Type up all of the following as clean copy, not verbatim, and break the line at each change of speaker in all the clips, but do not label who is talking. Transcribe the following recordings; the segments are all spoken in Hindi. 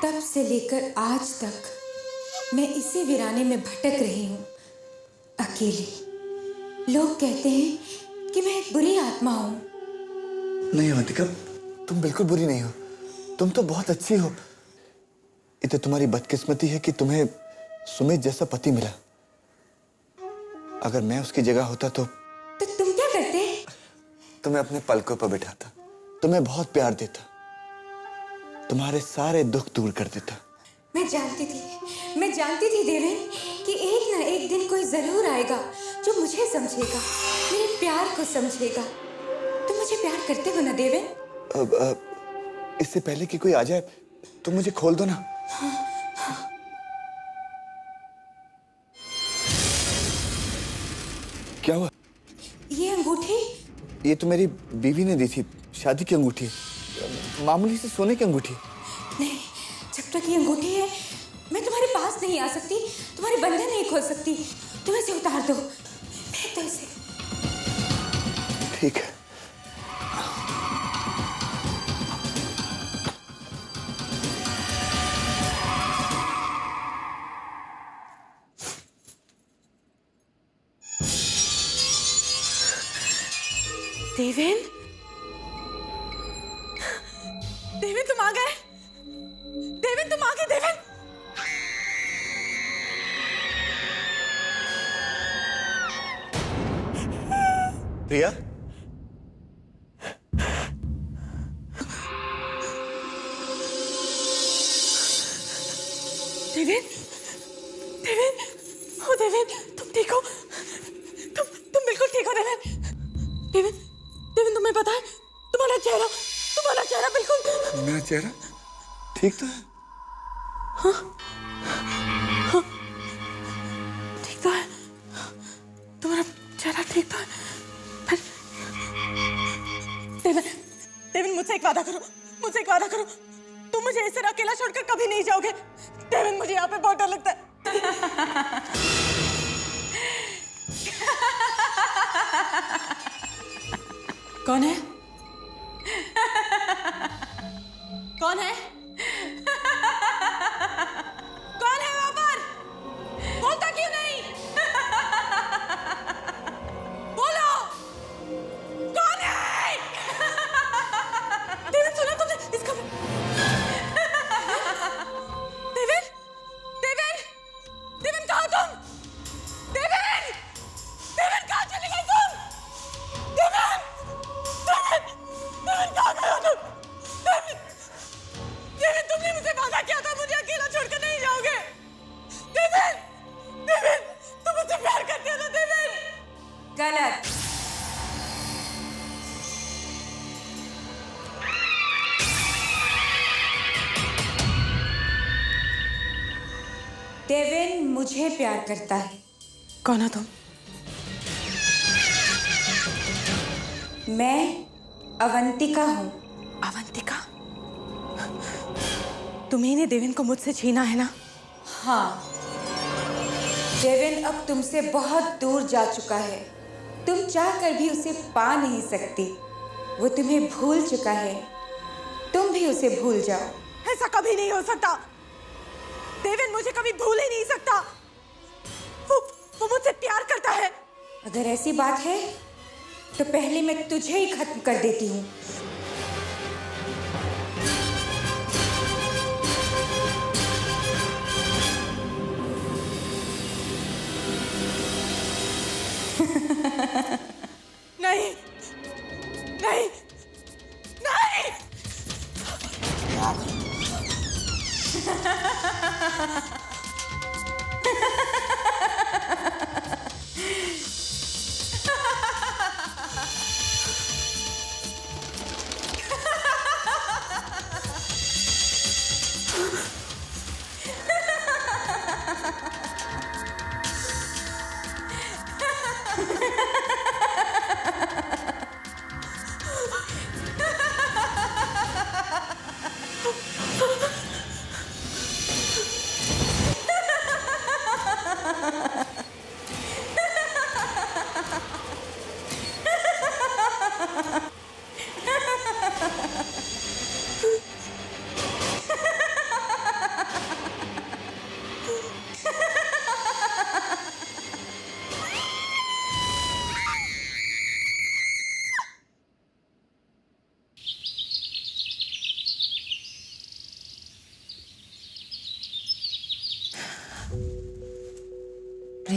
तब से लेकर आज तक मैं इसी वीराने में भटक रही हूँ, अकेली। लोग कहते हैं कि मैं एक बुरी आत्मा हूँ।
नहीं अवंतिका, तुम बिल्कुल बुरी नहीं हो। तुम तो बहुत अच्छी हो। ये तो तुम्हारी बदकिस्मती है कि तुम्हें सुमित जैसा पति मिला। अगर मैं उसकी जगह होता तो
तुम क्या करते?
तुम्हें अपने पलकों पर बिठाता, तुम्हें बहुत प्यार देता, तुम्हारे सारे दुख दूर कर देता।
मैं जानती थी देवेन कि एक ना एक दिन कोई जरूर आएगा जो मुझे समझेगा, मेरे प्यार को समझेगा। तुम मुझे प्यार करते हो ना देवेन?
इससे पहले कि कोई आ जाए तुम मुझे खोल दो ना। क्या हुआ?
ये अंगूठी?
ये तो मेरी बीवी ने दी थी, शादी की अंगूठी, मामूली से सोने की अंगूठी।
नहीं, जब तक ये अंगूठी है मैं तुम्हारे पास नहीं आ सकती, तुम्हारे बंधन नहीं खोल सकती। तुम इसे उतार दो, फेंक दो इसे।
ठीक है।
देवेन, देवेन तुम आ गए। देवेन तुम आ गए। देवेन,
प्रिया,
देवेन, देवेन, ओ देवेन, तुम ठीक हो? तुम बिल्कुल ठीक हो देवेन? देवेन, देवेन तुम्हें पता है तुम्हारा चेहरा बिल्कुल।
मेरा चेहरा ठीक तो है?
हाँ, हाँ, ठीक तो है। तुम्हारा चेहरा ठीक तो है। पर देवेन, देवेन मुझसे एक वादा करो, तुम मुझे इस तरह अकेला छोड़कर कभी नहीं जाओगे। देवेन, मुझे यहाँ पे बहुत डर लगता है। कौन है? कौन है? कौन है वहां पर? बोलता क्यों नहीं? बोलो, कौन है? देवेन सुनो तुमने इसका। देवेन, देवेन, देवेन कहाँ तुम? देवेन, देवेन कहाँ चली गई तुम? देवेन, देवेन, देवेन कहाँ गए हो तुम? देवेन, देवेन तुमने मुझे वादा किया था मुझे अकेला छोड़कर नहीं जाओगे। देवेन, देवेन तुम मुझसे प्यार करते हो ना देवेन? गलत। देवेन मुझे प्यार करता है। कौन हो तुम? मैं अवंतिका हूँ। अवंतिका? तुम्ही ने देवेन को मुझसे छीना है ना? हाँ, देवेन अब तुमसे बहुत दूर जा चुका है। तुम चाहकर भी उसे पा नहीं सकती। वो तुम्हें भूल चुका है, तुम भी उसे भूल जाओ। ऐसा कभी नहीं हो सकता। देवेन मुझे कभी भूल ही नहीं सकता। वो मुझसे प्यार करता है। अगर ऐसी बात है तो पहले मैं तुझे ही खत्म कर देती हूँ। नहीं, नहीं, नहीं।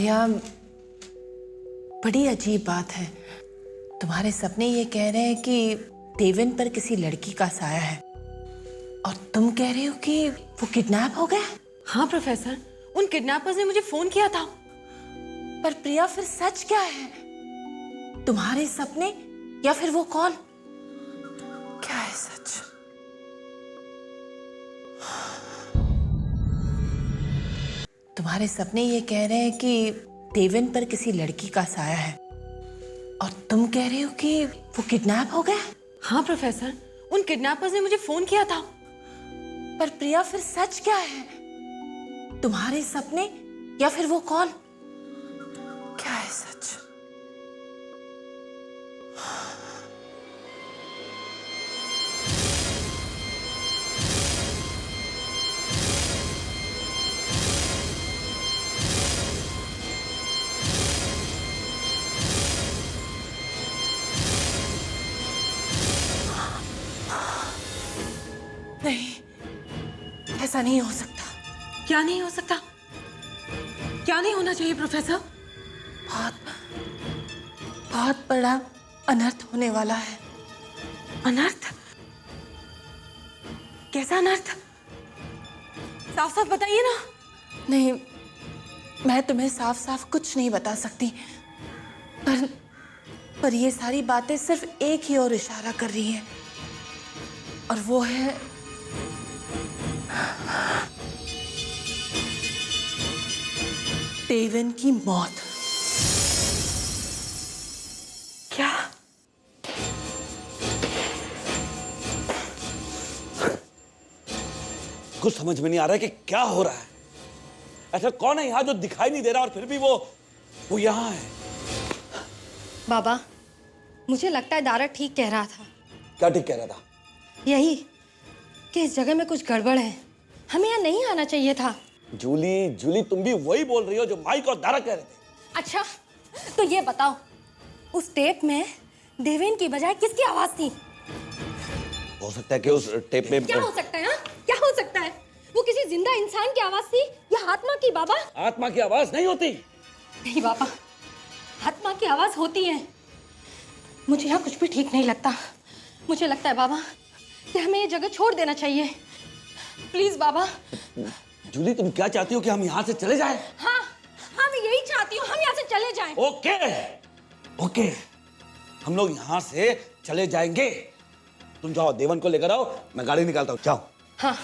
प्रिया, बड़ी अजीब बात है। तुम्हारे सपने ये कह रहे हैं कि देवेन पर किसी लड़की का साया है और तुम कह रहे हो कि वो किडनैप हो गया।
हाँ प्रोफेसर, उन किडनैपर्स ने मुझे फोन किया था।
पर प्रिया, फिर सच क्या है? तुम्हारे सपने या फिर वो कॉल? क्या है सच? तुम्हारे सपने ये कह रहे हैं कि देवेन पर किसी लड़की का साया है और तुम कह रहे हो कि वो किडनैप हो गया।
हाँ प्रोफेसर, उन किडनैपर्स ने मुझे फोन किया था।
पर प्रिया, फिर सच क्या है? तुम्हारे सपने या फिर वो कॉल? क्या है सच? नहीं, ऐसा नहीं हो सकता।
क्या नहीं हो सकता? क्या नहीं होना चाहिए प्रोफेसर?
बहुत बहुत बड़ा अनर्थ होने वाला है।
अनर्थ? कैसा अनर्थ? साफ साफ बताइए ना।
नहीं, मैं तुम्हें साफ साफ कुछ नहीं बता सकती, पर ये सारी बातें सिर्फ एक ही ओर इशारा कर रही हैं, और वो है देवेन की मौत।
क्या?
कुछ समझ में नहीं आ रहा है कि क्या हो रहा है। ऐसा कौन है यहाँ जो दिखाई नहीं दे रहा और फिर भी वो यहाँ है।
बाबा, मुझे लगता है दारा ठीक कह रहा था।
क्या ठीक कह रहा था?
यही कि इस जगह में कुछ गड़बड़ है, हमें यहाँ नहीं आना चाहिए था।
जूली, तुम भी वही बोल रही हो जो माइक और दारा कह रहे थे।
अच्छा, तो ये बताओ, उस टेप में देवेन की बजाय किसकी आवाज थी?
हो सकता है कि उस टेप में
क्या हो सकता है? हाँ, क्या हो सकता है? वो किसी जिंदा इंसान की आवाज थी या आत्मा की? बाबा,
आत्मा की आवाज नहीं होती।
नहीं बाबा, आत्मा की आवाज होती है। मुझे यहाँ कुछ भी ठीक नहीं लगता। मुझे लगता है बाबा कि हमें ये जगह छोड़ देना चाहिए। प्लीज बाबा।
जूली, तुम क्या चाहती हो कि हम यहाँ से चले जाएं?
हाँ, मैं यही चाहती हूँ, हम यहाँ से चले जाएं।
ओके, हम लोग यहाँ से चले जाएंगे। तुम जाओ, देवन को लेकर आओ, मैं गाड़ी निकालता हूँ। जाओ।
हाँ,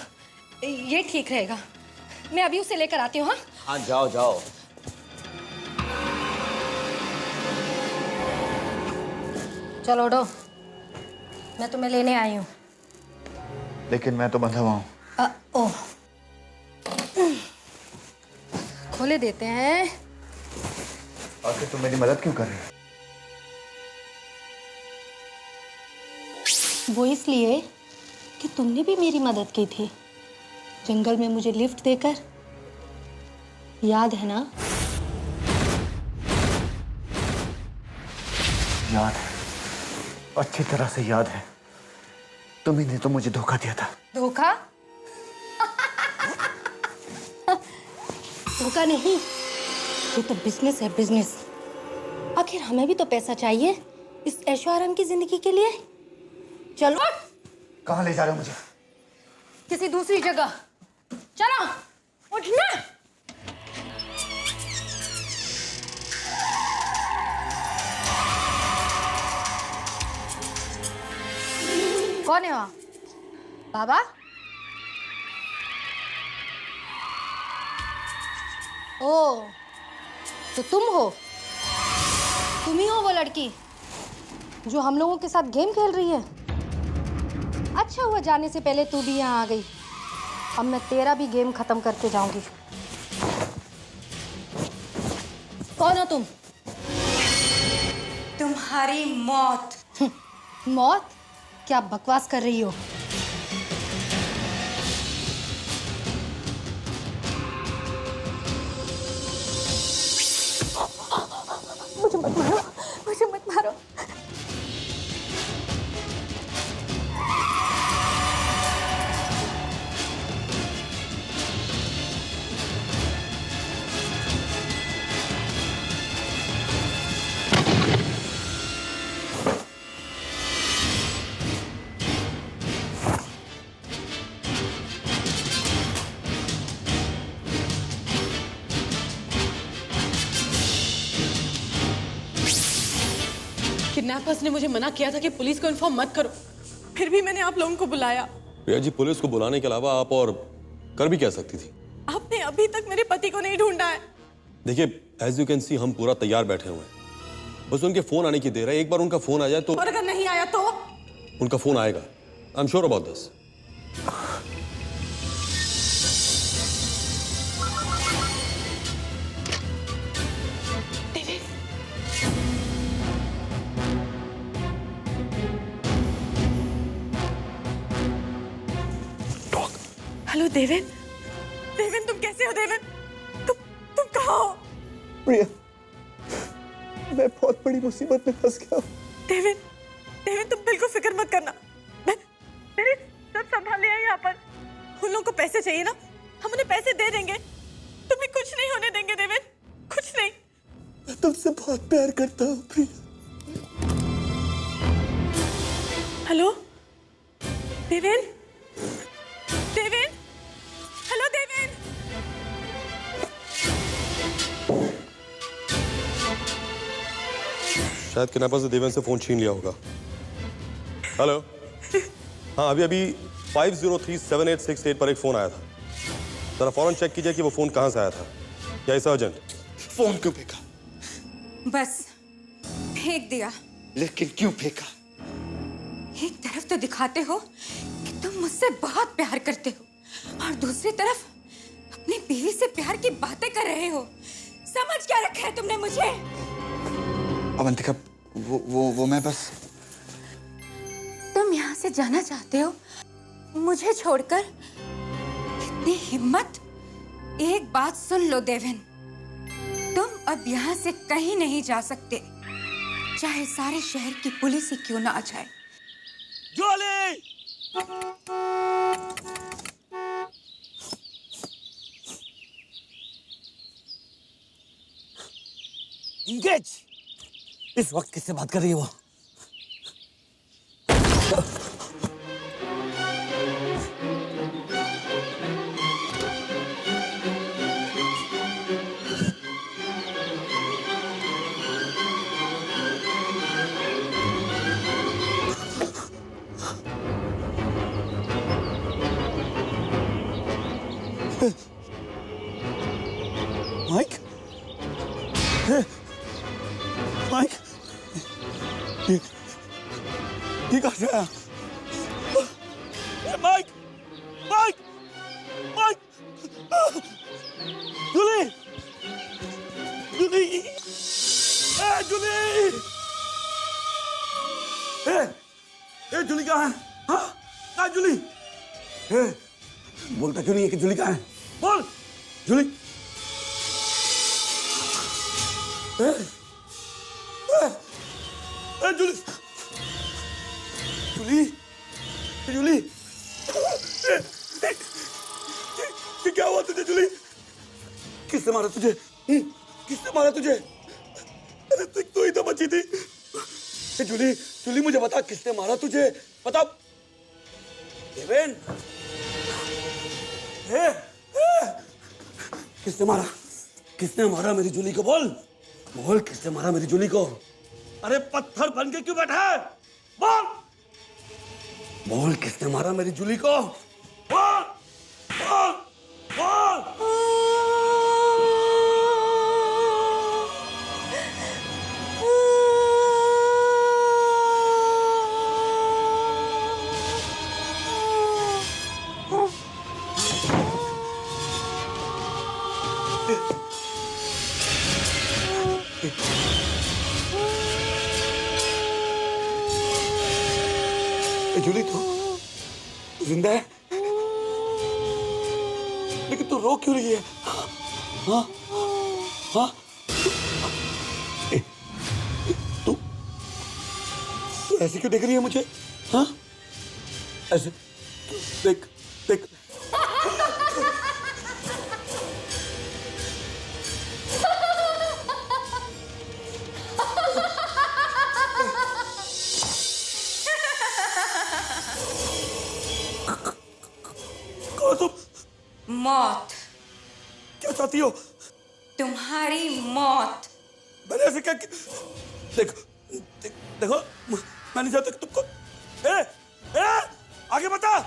ये ठीक रहेगा। मैं अभी उसे लेकर आती हूँ।
हाँ, जाओ।
चलो उठो, मैं तुम्हें लेने आई हूँ।
लेकिन मैं तो बंधा हुआ हूँ।
ओह, खोले देते हैं।
आखिर तुम मेरी मदद क्यों कर रही हो?
वो इसलिए कि तुमने भी मेरी मदद की थी जंगल में मुझे लिफ्ट देकर, याद है ना?
याद है, अच्छी तरह से याद है। तुम ही ने तो मुझे धोखा दिया था।
धोखा? धोखा नहीं, ये तो बिजनेस है, बिजनेस। आखिर हमें भी तो पैसा चाहिए इस ऐशो आराम की जिंदगी के लिए। चलो।
कहाँ ले जा रहे हो मुझे?
किसी दूसरी जगह चलो, उठना। कौन है वहाँ? बाबा? ओ, तो तुम हो? तुम ही हो वो लड़की जो हम लोगों के साथ गेम खेल रही है? अच्छा हुआ जाने से पहले तू भी यहाँ आ गई। अब मैं तेरा भी गेम खत्म करके जाऊंगी। कौन हो तुम?
तुम्हारी मौत।
मौत? क्या बकवास कर रही हो? मुझे मत मारो, मुझे मत मारो।
किडनैपर्स ने मुझे मना किया था कि पुलिस को इन्फॉर्म मत करो, फिर भी मैंने आप लोगों को बुलाया।
प्रिया जी, पुलिस को बुलाने के अलावा आप और कर भी क्या सकती थी?
आपने अभी तक मेरे पति को नहीं ढूंढा है।
देखिए, एज यू कैन सी हम पूरा तैयार बैठे हुए हैं, बस उनके फोन आने की देर है। एक बार उनका फोन आ जाए तो।
और अगर नहीं आया तो?
उनका फोन आएगा, I am sure about this.
Hello Deven, Deven तुम कैसे हो? देवेन तुम कहाँ हो?
प्रिया, मैं बहुत बड़ी मुसीबत में फंस गया हूँ।
देवेन, देवेन तुम बिल्कुल फिक्र मत करना, मैंने सब संभाल लिया है यहाँ पर। उन लोगों को पैसे चाहिए ना, हम उन्हें पैसे दे देंगे। तुम्हें कुछ नहीं होने देंगे देवेन, कुछ नहीं।
मैं तुमसे बहुत प्यार करता हूँ प्रिया।
Hello Deven, Deven, hello Deven.
शायद किडनैपर्स ने देवेन से फोन छीन लिया होगा। हेलो, हाँ अभी 5037868 पर एक फोन आया था। जरा फौरन चेक कीजिए कि वो फोन कहाँ से आया था। क्या इस अर्जेंट?
फोन क्यों फेंका?
बस फेंक दिया।
लेकिन क्यों फेंका?
एक तरफ तो दिखाते हो कि तुम मुझसे बहुत प्यार करते हो और दूसरी तरफ अपनी बीवी से प्यार की बातें कर रहे हो। समझ क्या रखा है तुमने मुझे?
अवंतिका, वो मैं बस।
तुम यहाँ से जाना चाहते हो मुझे छोड़कर? इतनी हिम्मत? एक बात सुन लो देवेन, तुम अब यहाँ से कहीं नहीं जा सकते, चाहे सारे शहर की पुलिस ही क्यों ना आ जाए।
जूली! इंगेज! इस वक्त किससे बात कर रही है वो? माइक? माइक? ये कहाँ से आया? Mike! Mike! Mike! Julie! Julie! Julie! Julie कहाँ है? हाँ? कहाँ जूली? बोलता क्यों नहीं है कि जूली कहाँ है? बोल! जूली! जूली! जूली! जूली! ये क्या हुआ तुझे जूली? किसने मारा तुझे? किसने मारा तुझे? अरे तू ही तो बची थी। जूली, जूली मुझे बता, किसने मारा तुझे? बता। देवेन! किसने मारा? किसने मारा मेरी जूली को? बोल! बोल, किसने मारा मेरी जूली को? अरे पत्थर बन के क्यों बैठा है? बोल! बोल, किसने मारा मेरी जूली को? बोल! बोल! बोल! जूली, तू जिंदा है? लेकिन तू रो क्यों रही है? हाँ? हाँ? तू ऐसे क्यों देख रही है मुझे? हाँ? ऐसे देख देख।
मौत।
क्या चाहती हो?
तुम्हारी मौत।
मैंने ऐसे क्या? देख, देख देखो मैं नहीं चाहता कि तुमको ए, ए, आगे बता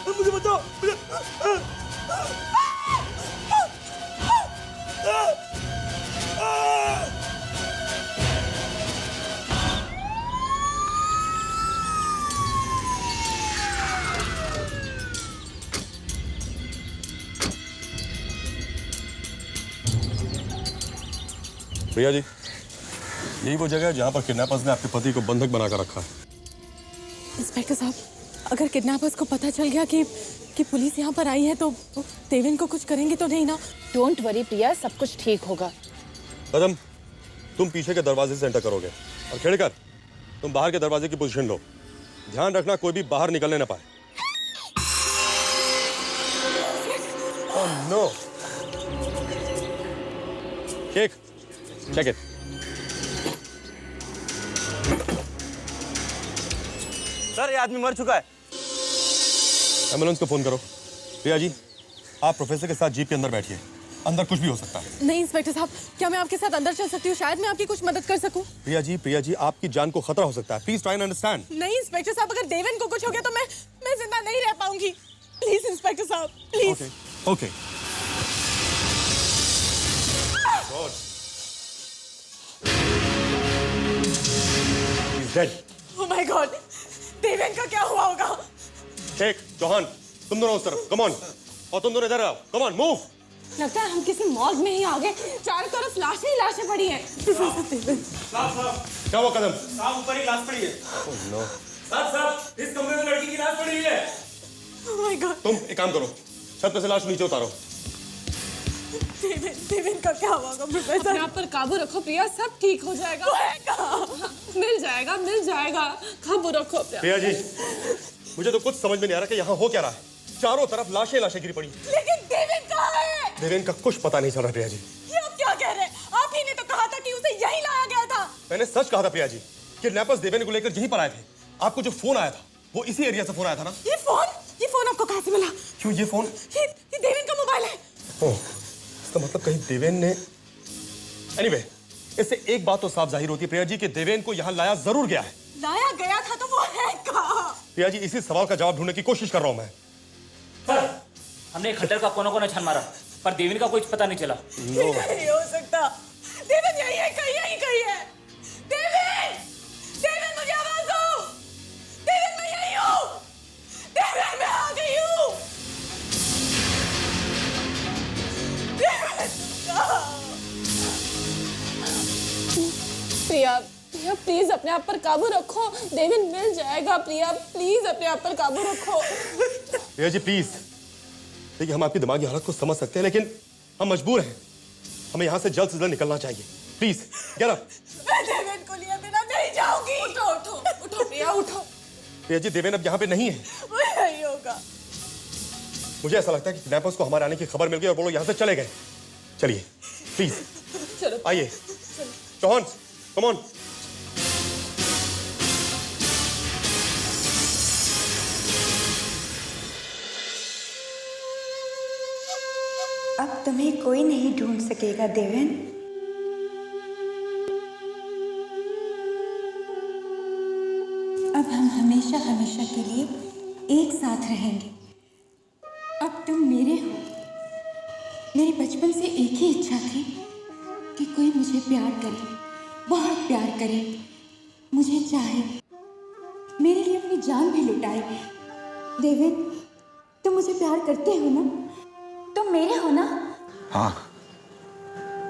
मुझे बचाओ
प्रिया जी, यही वो जगह है जहां पर किडनैपर्स ने आपके पति को बंधक बनाकर रखा है।
इंस्पेक्टर साहब, अगर किडनैपर्स को पता चल गया कि पुलिस यहाँ पर आई है तो देवेन को कुछ करेंगे तो नहीं ना?
डोंट वरी प्रिया, सब कुछ ठीक होगा।
कदम, तुम पीछे के दरवाजे से एंटर करोगे और खेड़कर तुम बाहर के दरवाजे की पोजीशन लो। ध्यान रखना कोई भी बाहर निकलने ना पाए। Oh no. Cake, check it.
Sir, ये आदमी मर चुका है।
एम्बुलेंस को फोन करो। प्रिया जी, आप प्रोफेसर के साथ जीप के अंदर बैठिए। अंदर कुछ भी हो सकता है।
नहीं इंस्पेक्टर साहब, क्या मैं आपके साथ अंदर चल सकती हूँ? शायद मैं आपकी कुछ मदद कर सकूं।
प्रिया जी, आपकी जान को खतरा हो सकता है। Please try and understand.
नहीं इंस्पेक्टर साहब, अगर देवेन को कुछ हो गया तो मैं जिंदा नहीं रह पाऊंगी। प्लीज इंस्पेक्टर साहब, please.
Okay. He's dead.
Oh my God, Deven का क्या हुआ होगा?
शेख, चौहान, तुम दोनों उस तरफ, कम ऑन। और तुम दोनों इधर आओ, कम ऑन, मूव।
लगता है हम किसी मॉर्ग में ही आ गए। चारों तरफ लाशें ही लाशें पड़ी हैं।
क्या हुआ कदम?
साहब, ऊपर एक लाश पड़ी है।
Oh no.
साहब, इस कमरे में लड़की की लाश पड़ी है।
Oh my God.
तुम एक काम करो, छत पे से लाश नीचे उतारो।
देवेन का क्या होगा प्रोफेसर?
अपने आप पर काबू रखो प्रिया, सब ठीक हो जाएगा। मिल जाएगा। काबू रखो प्रिया।
प्रिया जी, मुझे तो कुछ समझ में नहीं आ रहा कि यहाँ हो क्या रहा है। चारों तरफ लाशें लाशें गिरी पड़ी।
लेकिन देवेन कहाँ है?
देवेन का कुछ पता नहीं चल रहा प्रिया जी।
ये आप क्या कह रहे हैं? आप ही ने तो कहा था कि उसे यहीं लाया गया था।
मैंने सच कहा था प्रिया जी। किडनैपर्स देवेन को लेकर यहीं पर आए थे। आपको जो फोन आया था वो इसी एरिया से फोन आया था ना?
ये फोन आपको कहाँ से मिला?
क्यों ये फोन?
ये देवेन का मोबाइल है।
ओह, इसका मतलब कहीं देवेन ने। एनीवे, इससे एक बात तो साफ जाहिर होती है प्रिया जी कि देवेन को यहाँ लाया जरूर गया है।
लाया गया था तो वो है कहाँ?
प्रिया जी, इसी सवाल का जवाब ढूंढने की कोशिश कर रहा हूं मैं।
सर, हमने खड्डर का कोना छान मारा पर देवेन का कुछ पता नहीं चला।
नहीं हो सकता। देवेन यही है, कहीं है। देवेन मुझे आवाज दो। देवेन मैं यही हूँ। देवेन मैं आ गई हूँ।
प्रिया प्लीज अपने आप पर काबू रखो। देवेन मिल जाएगा। प्रिया प्लीज अपने आप पर काबू रखो।
प्रिया जी प्लीज, देखिए हम आपकी दिमागी हालत को समझ सकते हैं लेकिन हम मजबूर हैं। हमें यहाँ से जल्द निकलना चाहिए। Please get up.
मैं देवेन को लिए बिना नहीं जाऊंगी। उठो प्रिया, उठो।
प्रिया जी, देवेन अब यहाँ पे नहीं है।
वो यही होगा।
मुझे ऐसा लगता है कि किडनैपर्स को हमारे आने की खबर मिल गई और वो लोग यहाँ से चले गए। चलिए प्लीज,
चलो
आइए। Chauhan, come on.
अब तुम्हें कोई नहीं ढूंढ सकेगा देवेन। अब हम हमेशा हमेशा के लिए एक साथ रहेंगे। अब तुम मेरे हो। मेरी बचपन से एक ही इच्छा थी कि कोई मुझे प्यार करे, बहुत प्यार करे, मुझे चाहे, मेरे लिए अपनी जान भी लुटाए। देवेन, तुम मुझे प्यार करते हो ना? तुम मेरे हो ना?
हाँ,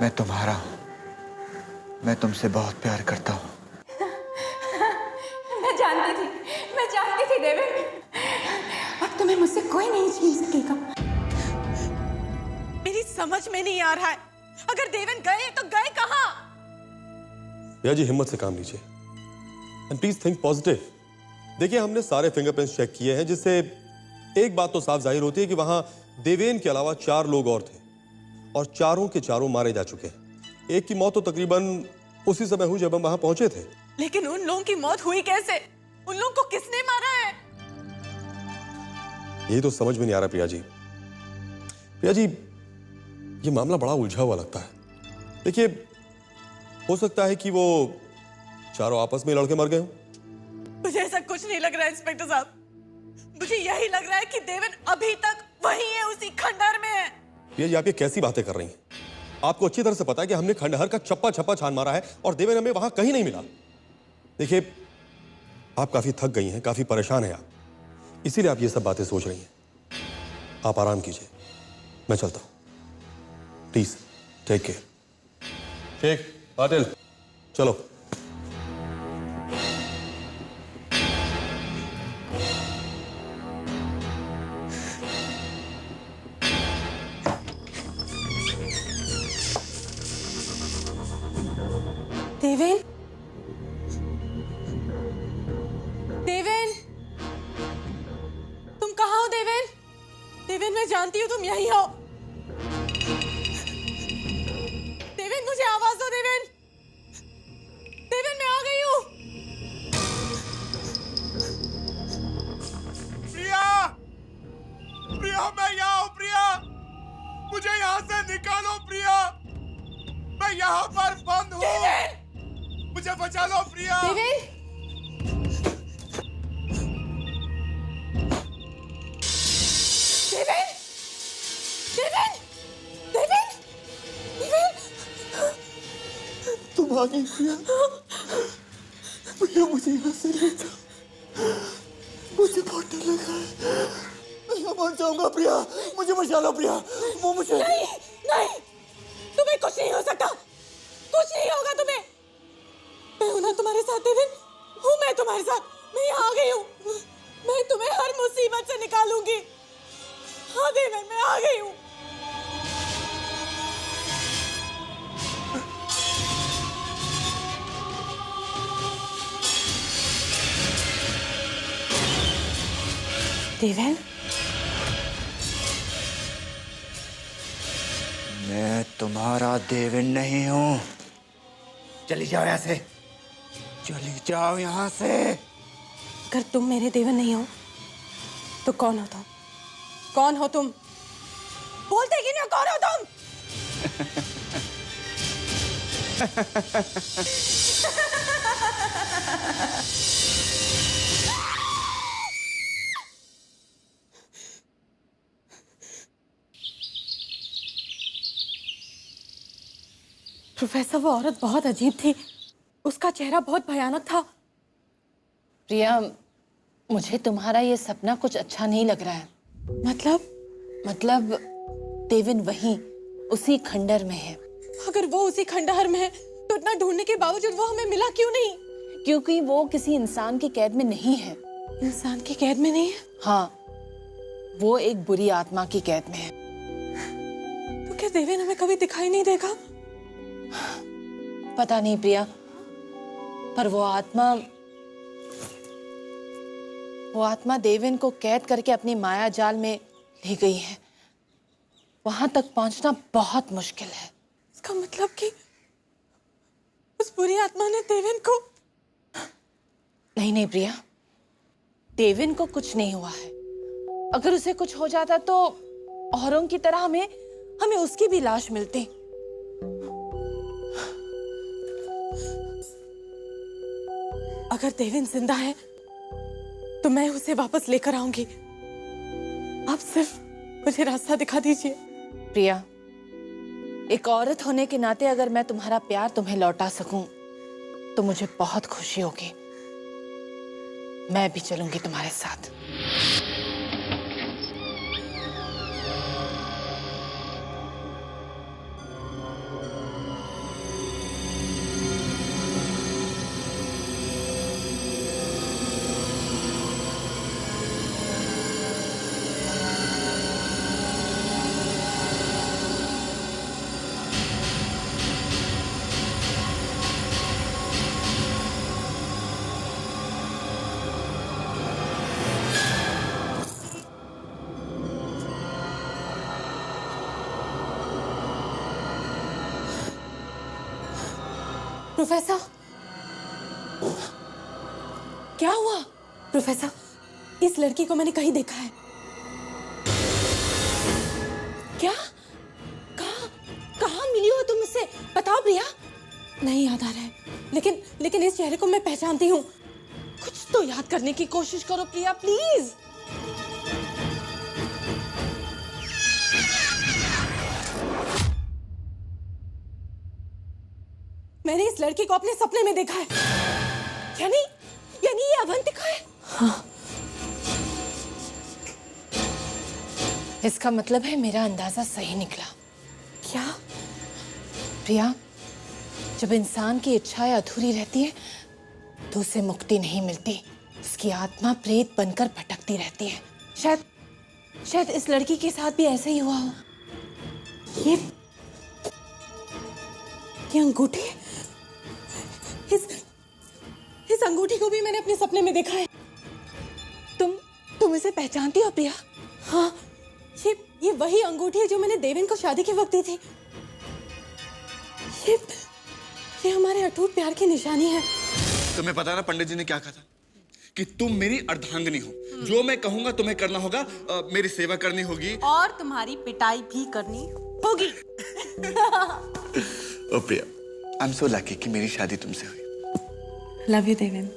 मैं तुम्हारा हूँ। मैं तुमसे बहुत प्यार करता हूँ।
मैं जानती थी देवेन। अब तुम्हें मुझसे कोई नहीं छीन सकेगा।
मेरी समझ में नहीं आ रहा है। अगर देवेन गए तो गए कहाँ?
भैया जी, हिम्मत से काम लीजिए एंड प्लीज थिंक पॉजिटिव। देखिए, हमने सारे फिंगरप्रिंट्स चेक किए हैं जिससे एक बात तो साफ जाहिर होती है कि वहां देवेन के अलावा 4 लोग और थे और चारों के चारों मारे जा चुके हैं। एक की मौत तो तकरीबन उसी समय हुई जब हम वहां पहुंचे थे।
लेकिन उन लोगों की मौत हुई कैसे? उन लोगों को किसने मारा है?
यही तो समझ में नहीं आ रहा प्रिया जी। प्रिया जी, ये मामला बड़ा उलझा हुआ लगता है। देखिए, हो सकता है कि वो चारों आपस में लड़के मर गए हों।
मुझे ऐसा कुछ नहीं लग रहा है इंस्पेक्टर साहब। मुझे यही लग रहा है कि देवन अभी तक वहीं है, उसी खंडहर में है।
ये आप ये कैसी बातें कर रही हैं? आपको अच्छी तरह से पता है कि हमने खंडहर का चप्पा छप्पा छान मारा है और देवन हमें वहां कहीं नहीं मिला। देखिए, आप काफी थक गई हैं, काफी परेशान हैं आप, इसीलिए आप ये सब बातें सोच रही हैं। आप आराम कीजिए, मैं चलता हूं। Please take care. Shaikh, Patil, चलो।
देवेन, देवेन, तुम कहाँ हो देवेन? देवेन, मैं जानती हूँ तुम यहीं हो। देवेन, मुझे आवाज दो। देवेन, देवेन, मैं आ गई हूँ।
प्रिया, प्रिया, मैं यहाँ हूँ। प्रिया, मुझे यहाँ से निकालो। प्रिया, मैं यहाँ पर बंद हूँ। मुझे बचा लो प्रिया।
देवेन, देवेन, देवेन, देवेन, देवेन,
तुम आ गई प्रिया। प्रिया, मुझे यहाँ से ले जाओ, मुझे बहुत डर लगा है। मैं यहाँ मर जाऊंगा। प्रिया, मुझे बचा लो। प्रिया, वो मुझे
नहीं, नहीं, तुम्हें कुछ नहीं हो सकता, कुछ नहीं होगा तुम्हें। मैं हूं ना तुम्हारे साथ देवेन, हूं मैं तुम्हारे साथ। मैं यहाँ आ गई हूँ, मैं तुम्हें हर मुसीबत से निकालूंगी। हाँ देवेन, मैं आ गई हूँ। देवेन,
मैं तुम्हारा देवेन नहीं हूँ। चली जाओ यहाँ से, चली जाओ यहाँ से।
अगर तुम मेरे देवन नहीं हो तो कौन हो तुम? कौन हो तुम? बोलते कि नहीं, कौन हो तुम? प्रोफेसर, वो औरत बहुत अजीब थी, उसका चेहरा बहुत भयानक था।
प्रिया, मुझे तुम्हारा ये सपना कुछ अच्छा नहीं लग रहा है। मतलब देवन वहीं उसी खंडहर में है।
अगर वो उसी खंडहर में है तो इतना ढूंढने के बावजूद वो हमें मिला क्यों नहीं?
क्योंकि वो किसी इंसान की कैद में नहीं है।
इंसान की कैद में नहीं है?
हाँ, वो एक बुरी आत्मा की कैद में है।
तो क्या देवेन हमें कभी दिखाई नहीं देगा?
पता नहीं प्रिया, पर वो आत्मा देवेन को कैद करके अपनी माया जाल में ले गई है। वहां तक पहुंचना बहुत मुश्किल है।
इसका मतलब कि उस बुरी आत्मा ने देवेन को...
नहीं प्रिया, देवेन को कुछ नहीं हुआ है। अगर उसे कुछ हो जाता तो औरों की तरह हमें उसकी भी लाश मिलती।
अगर देवेन जिंदा है तो मैं उसे वापस लेकर आऊंगी। आप सिर्फ मुझे रास्ता दिखा दीजिए।
प्रिया, एक औरत होने के नाते अगर मैं तुम्हारा प्यार तुम्हें लौटा सकूं तो मुझे बहुत खुशी होगी। मैं भी चलूंगी तुम्हारे साथ।
प्रोफेसर, क्या हुआ? प्रोफेसर, इस लड़की को मैंने कहीं देखा है। क्या? कहाँ मिली हो तुम इससे? बताओ प्रिया, नहीं याद आ रहा है, लेकिन इस चेहरे को मैं पहचानती हूँ। कुछ तो याद करने की कोशिश करो प्रिया, प्लीज। मैंने इस लड़की को अपने सपने में देखा है। यानी ये अवंतिका है।
हाँ। इसका मतलब है मेरा अंदाजा सही निकला।
क्या?
प्रिया, जब इंसान की इच्छाएं अधूरी रहती है तो उसे मुक्ति नहीं मिलती। उसकी आत्मा प्रेत बनकर भटकती रहती है। शायद इस लड़की के साथ भी ऐसा ही हुआ हो।
ये अंगूठी, इस अंगूठी को भी मैंने अपने सपने में देखा है। तुम इसे पहचानती हो प्रिया? हाँ, ये वही अंगूठी है जो मैंने देवेन को शादी के वक्त दी थी। ये हमारे अटूट प्यार की निशानी है।
तुम्हें पता ना पंडित जी ने क्या कहा था कि तुम मेरी अर्धांगिनी हो। जो मैं कहूंगा तुम्हें करना होगा। मेरी सेवा करनी होगी
और तुम्हारी पिटाई भी करनी होगी।
ओ प्रिया, आई एम सो लकी कि मेरी शादी तुमसे हुई।
Love you Deven.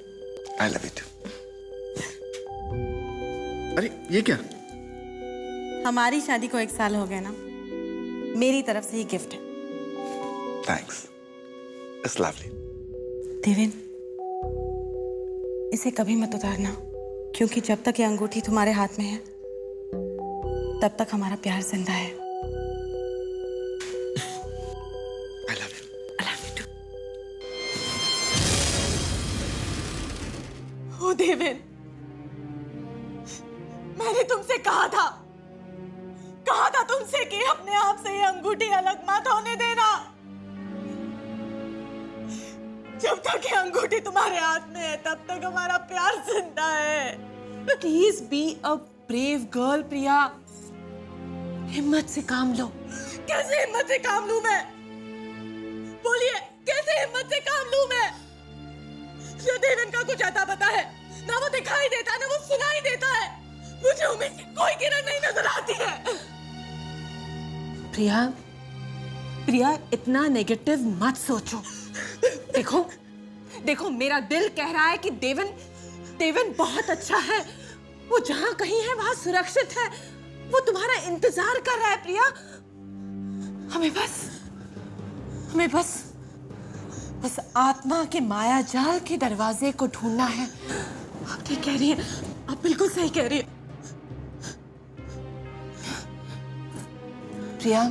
I love you too. अरे ये क्या?
हमारी शादी को 1 साल हो गया ना, मेरी तरफ से ही गिफ्ट है।
Thanks, it's lovely.
देवेन, इसे कभी मत उतारना, क्योंकि जब तक ये अंगूठी तुम्हारे हाथ में है तब तक हमारा प्यार जिंदा है।
I love you.
I love you too. Oh Deven, मैंने तुमसे कहा था तुमसे कि अपने आप से ये अंगूठी अलग मत होने देना। जब तक ये अंगूठी तुम्हारे हाथ में है तब तक हमारा प्यार जिंदा है।
Please be a brave girl Priya. हिम्मत से काम लो।
कैसे हिम्मत से काम लूं मैं? बोलिए, कैसे हिम्मत से काम लूं मैं? जो देवन का कुछ आता पता है ना, वो दिखाई देता ना वो सुनाई देता है। मुझे उम्मीद की कोई किरण नहीं नजर आती है।
प्रिया, इतना नेगेटिव मत सोचो।
देखो मेरा दिल कह रहा है कि देवन बहुत अच्छा है। वो जहां कहीं है वहां सुरक्षित है। वो तुम्हारा इंतजार कर रहा है प्रिया।
हमें बस आत्मा के माया जाल के दरवाजे को ढूंढना है।
आप ठीक कह रही हैं, आप बिल्कुल सही कह रही हैं।
प्रिया,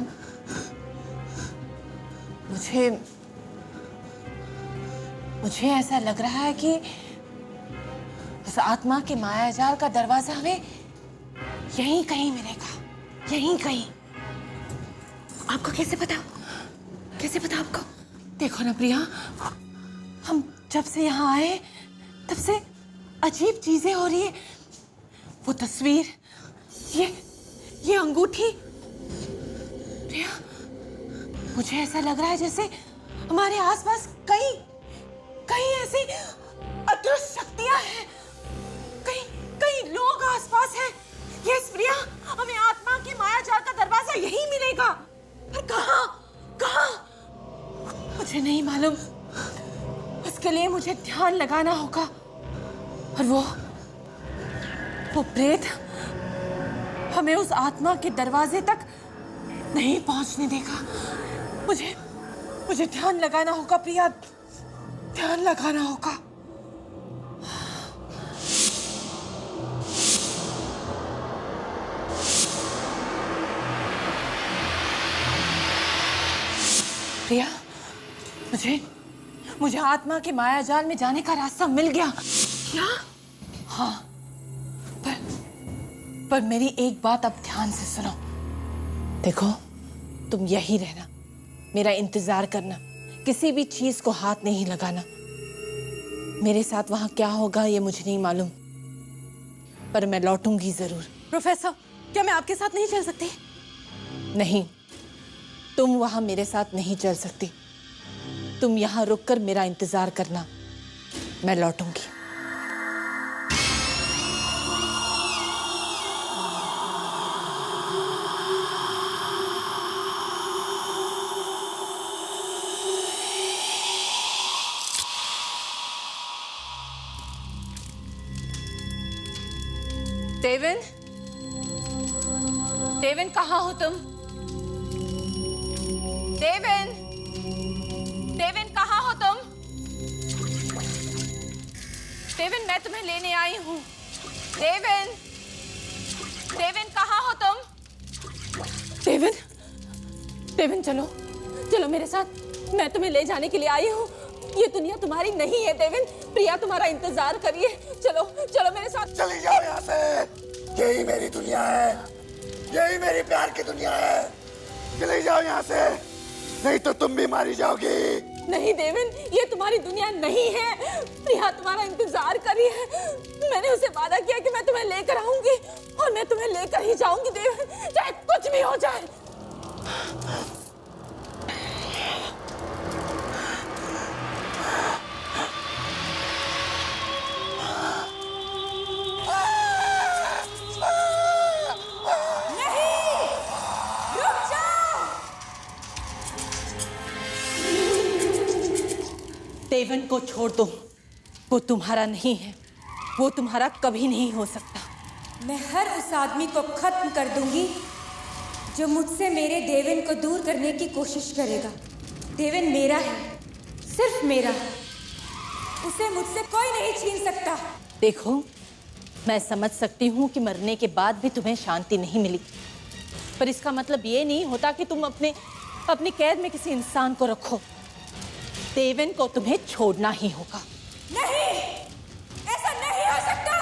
मुझे ऐसा लग रहा है कि उस आत्मा के मायाजाल का दरवाजा हमें यहीं कहीं मिलेगा। यहीं कहीं।
आपको कैसे पता आपको?
देखो ना प्रिया, हम जब से यहाँ आए तब से अजीब चीजें हो रही है। वो तस्वीर, ये अंगूठी। प्रिया, मुझे ऐसा लग रहा है जैसे हमारे आसपास कई ऐसी अदृश्य शक्तियां हैं। कई लोग आसपास हैं। यस प्रिया, हमें आत्मा की मायाजाल का दरवाजा यही मिलेगा। पर कहाँ? मुझे नहीं मालूम। उसके लिए मुझे ध्यान लगाना होगा। और वो प्रेत हमें उस आत्मा के दरवाजे तक नहीं पहुंचने देगा। मुझे ध्यान लगाना होगा प्रिया, ध्यान लगाना होगा। प्रिया, मुझे आत्मा के मायाजाल में जाने का रास्ता मिल गया।
क्या?
हाँ, पर मेरी एक बात अब ध्यान से सुनो। देखो, तुम यही रहना, मेरा इंतजार करना, किसी भी चीज को हाथ नहीं लगाना। मेरे साथ वहां क्या होगा ये मुझे नहीं मालूम, पर मैं लौटूंगी जरूर।
प्रोफेसर, क्या मैं आपके साथ नहीं चल सकती?
नहीं, तुम वहां मेरे साथ नहीं चल सकती। तुम यहाँ रुककर मेरा इंतजार करना, मैं लौटूंगी। देवन, देवन कहाँ हो तुम? देवन, देवन कहाँ हो तुम? देवन, मैं तुम्हें लेने आई हूँ। देवन, देवन कहाँ हो तुम?
देवन, देवन चलो, चलो मेरे साथ, मैं तुम्हें ले जाने के लिए आई हूँ। ये दुनिया तुम्हारी नहीं है देवन, प्रिया तुम्हारा इंतजार करिए। चलो, चलो मेरे साथ।
चली जाओ यहाँ से, यही मेरी दुनिया है, यही मेरी प्यार की दुनिया है। चली जाओ यहाँ से, नहीं तो तुम भी मारी जाओगी।
नहीं देवन, ये तुम्हारी दुनिया नहीं है। प्रिया तुम्हारा इंतजार कर रही है। मैंने उसे वादा किया कि मैं तुम्हें लेकर आऊंगी और मैं तुम्हें लेकर ही जाऊंगी देवन, चाहे कुछ भी हो जाए। देवन को छोड़ दो, वो तुम्हारा नहीं है, वो तुम्हारा कभी नहीं हो सकता।
मैं हर उस आदमी को खत्म कर दूंगी जो मुझसे मेरे देवन को दूर करने की कोशिश करेगा। देवन मेरा है, सिर्फ मेरा, उसे मुझसे कोई नहीं छीन सकता।
देखो, मैं समझ सकती हूँ कि मरने के बाद भी तुम्हें शांति नहीं मिली, पर इसका मतलब ये नहीं होता कि तुम अपनी कैद में किसी इंसान को रखो। देवन को तुम्हें छोड़ना ही होगा।
नहीं, ऐसा नहीं हो सकता।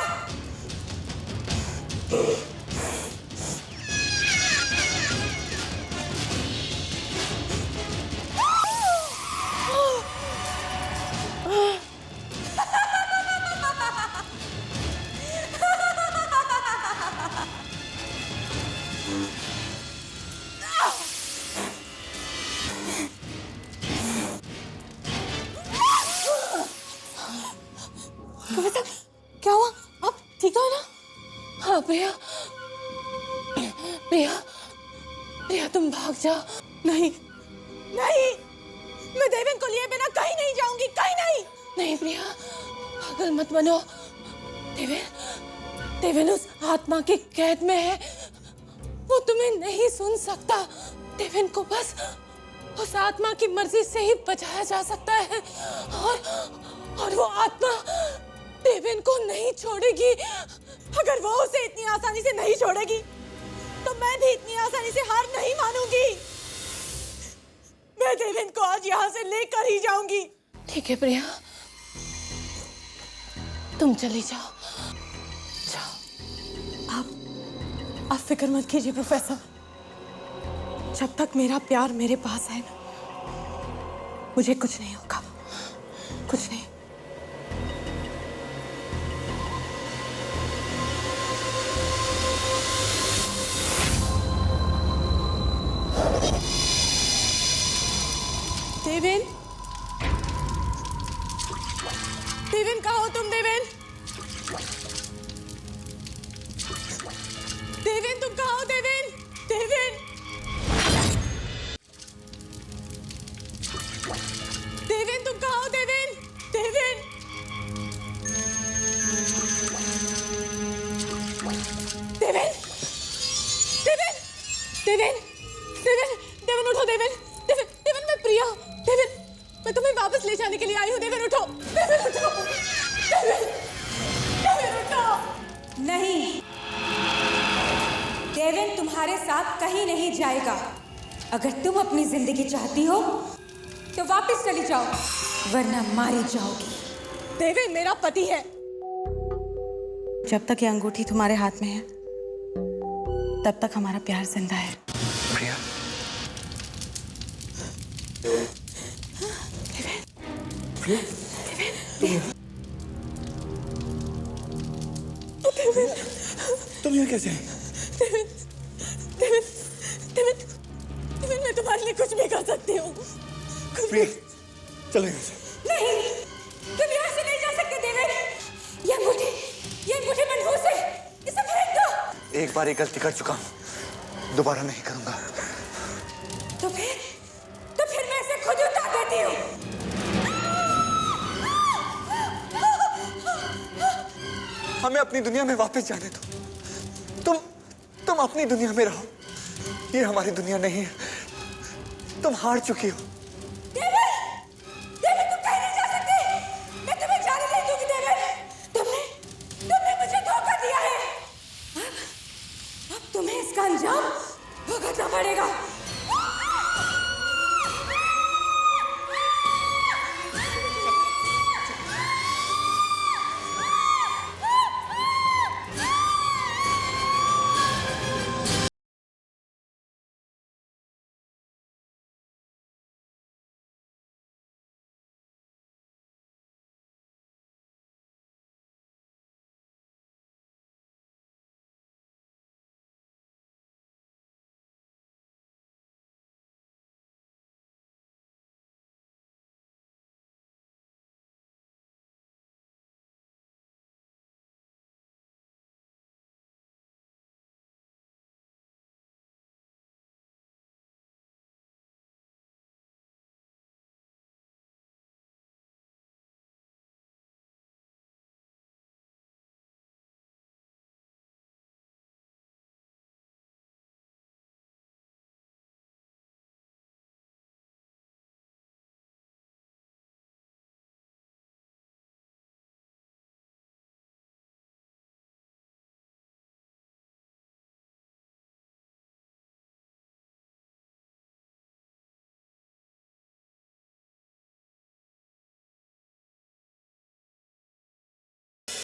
क्या हुआ? आप ठीक हो ना? हाँ प्रिया, प्रिया, प्रिया तुम भाग जाओ। नहीं, नहीं, मैं देवन को लिए बिना कहीं नहीं जाऊंगी, कहीं नहीं। नहीं प्रिया, पागल मत बनो। देवन उस आत्मा की कैद में है, वो तुम्हें नहीं सुन सकता। देवन को बस उस आत्मा की मर्जी से ही बचाया जा सकता है, और वो आत्मा देवन को नहीं छोड़ेगी। अगर वो उसे इतनी आसानी से नहीं छोड़ेगी, तो मैं भी इतनी आसानी से हार नहीं मानूंगी। मैं देवन को आज यहाँ से लेकर ही जाऊंगी। ठीक है प्रिया, तुम चली जाओ। जाओ। आप फिक्र मत कीजिए प्रोफेसर, जब तक मेरा प्यार मेरे पास है ना, मुझे कुछ नहीं होगा, कुछ नहीं। देवन, देवन कहाँ हो तुम? देवन, देवन तुम कहाँ हो? देवन, देवन, देवन तुम कहाँ हो? देवन, देवन, देवन, देवन, देवन, देवन, देवन उठो। देवन, देवन, देवन मैं प्रिया हूँ। देवन, मैं तुम्हें वापस ले जाने के लिए आई हूँ। देवन उठो, देवन उठो, देवन, देवन उठो।
नहीं, देवन तुम्हारे साथ कहीं नहीं जाएगा। अगर तुम अपनी जिंदगी चाहती हो तो वापस चली जाओ, वरना मारी जाओगी।
देवन मेरा पति है।
जब तक ये अंगूठी तुम्हारे हाथ में है, तब तक हमारा प्यार जिंदा है।
प्रिया, तुम यहाँ कैसे?
देवन मैं तुम्हारे लिए कुछ भी कर सकती हूँ।
चलो यहाँ से।
नहीं, तुम यहाँ से नहीं जा सकते देवन। ये अंगूठी मनहूस है, इसे फेंक दो।
एक बार ये गलती कर चुका हूँ, दोबारा नहीं करूंगा।
तो फिर मैं इसे खुद उतार देती हूँ।
हमें अपनी दुनिया में वापस जाने दो। तुम अपनी दुनिया में रहो, ये हमारी दुनिया नहीं है। तुम हार चुकी हो।
डेविड, डेविड तुम कहीं नहीं जा सकती। मैं तुम्हें जाने नहीं दूंगी डेविड। तुमने मुझे धोखा दिया है। अब तुम्हें इसका अंजाम भुगतना पड़ेगा।